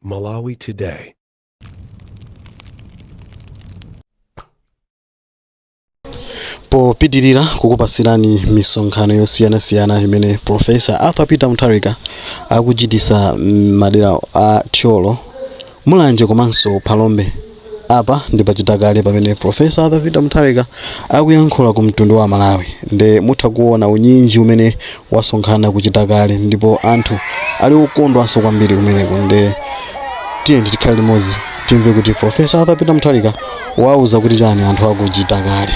Malawi Today. Popitirira kukupasirani misonkhano yosiyanasiyana imene Profesa Arthur Peter Mutharika akuchitisa madera a Thyolo, Mulanje komanso Phalombe. Apa ndi pachitakale pamene Profesa Arthur Peter Mutharika akuyankhula ku mtundu wa Malawi, nde mutha kuona unyinji umene wasonkhana kuchitakale ndipo anthu ali okondwanso kwambiri kumeneko. Nde tiye tikhale limodzi timve kuti Profesa Arthur Peter Mutharika wauza kuti chani anthu akuchitakale.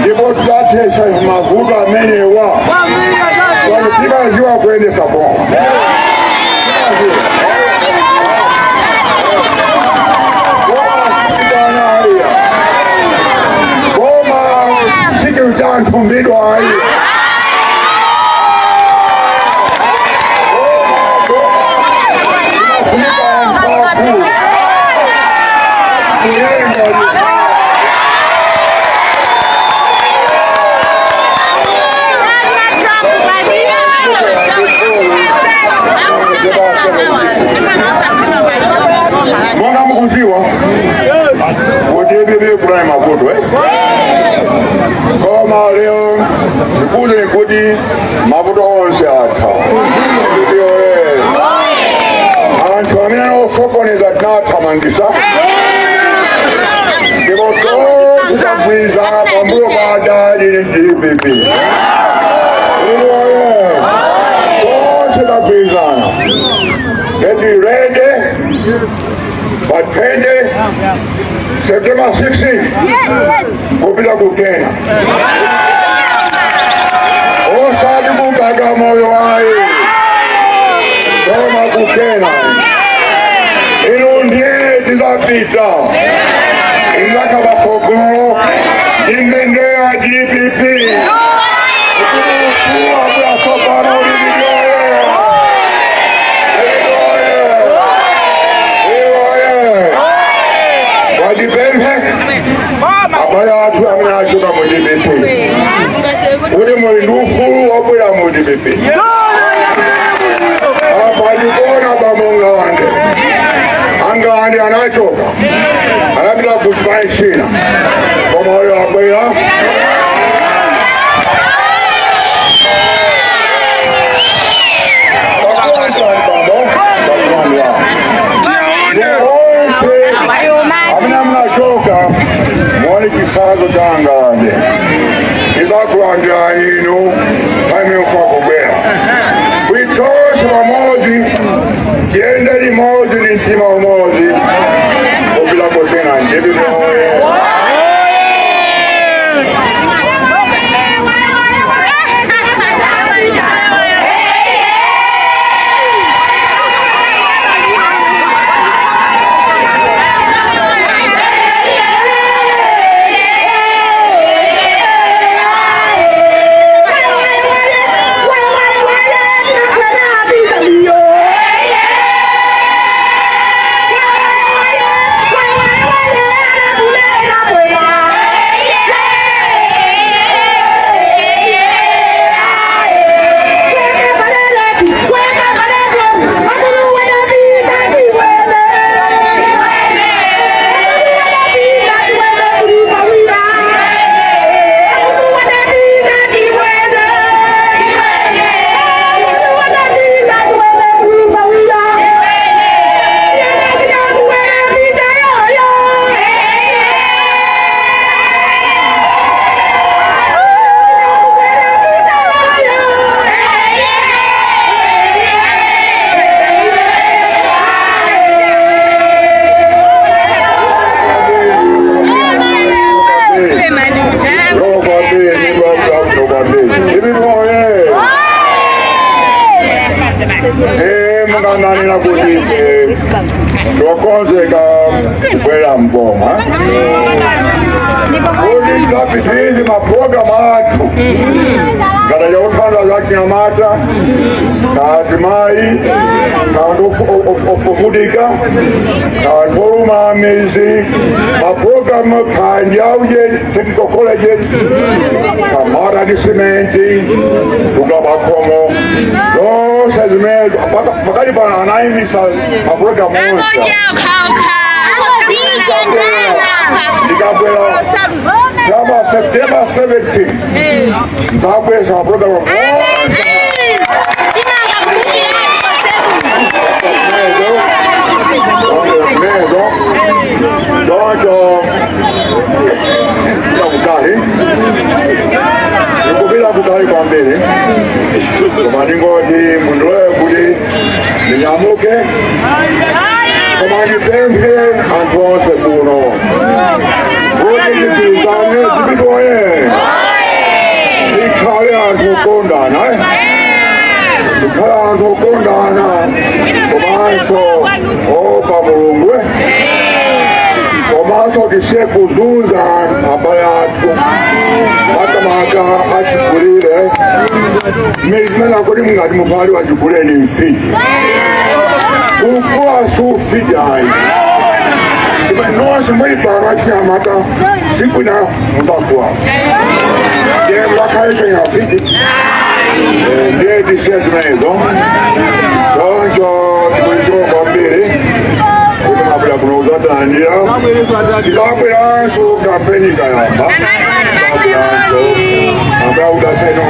ndipo tutatesa mavuto amenewa timaziwa kuendesa boma. Boma sikilitantumbidwa ayi Mwana mkuziwa Udebebe kuna mabudu Koma leo Nikuze nikuti Mabudu onse ata Antu amina no sokoneza nata mangisa Kiboto Sitakwiza Pambuyo baada DPP Sitakwiza Get you ready but 20 September 16th kupita kukena osati kugaga moyo wayi koma kukena ino ndiye tizapita inaka bafogolo imendea GPP kuwa kwa sopano abaya atu amina achoka mudibepe uri mulindufu wabwera mudibepe apalibona bamonga wande anachoka anabila kusimaishina koma oyo abwera kisazo tangande izakulandira ino taimeufa kubwera kwitoshe pamozi kiende limozi ni mtima umozi obila kotena ndebibyoye nani na kutise dokonzeka kwela mboma uli kapitizi maprogramu atu gada ya utanda za kiamata kazimai kandufudika kandoruma amezi maprogramu kanjauje technical college kamara disimenti tugabakomo dose zimedo makali bana anaimisa maprogramu onsa Nikabwela kama September 17 ntabweza maprogramu onsa Dojo Nikubila kutari kwa mbele Kama ningoti mundoe kuli Ninyamuke Kama nipempe Antoine Sepuno Kuli nipizane Jibitoye Komanso opa mulungwe komanso tise kuzunza abale athu makamaka achigulire mmene zimene akuti mungati mupali wachiguleni mfiti kufuwa sufijayi nonse muli pano achinyamata siku ina muzakuwa ndiye mwakhale nyafiti ndiye tisiye zimenezo choncho tikuliziwa kwambiri kuti mabwera kuno kuzatandira tizabweranso kampeni kayamba tizabweranso abula udaseno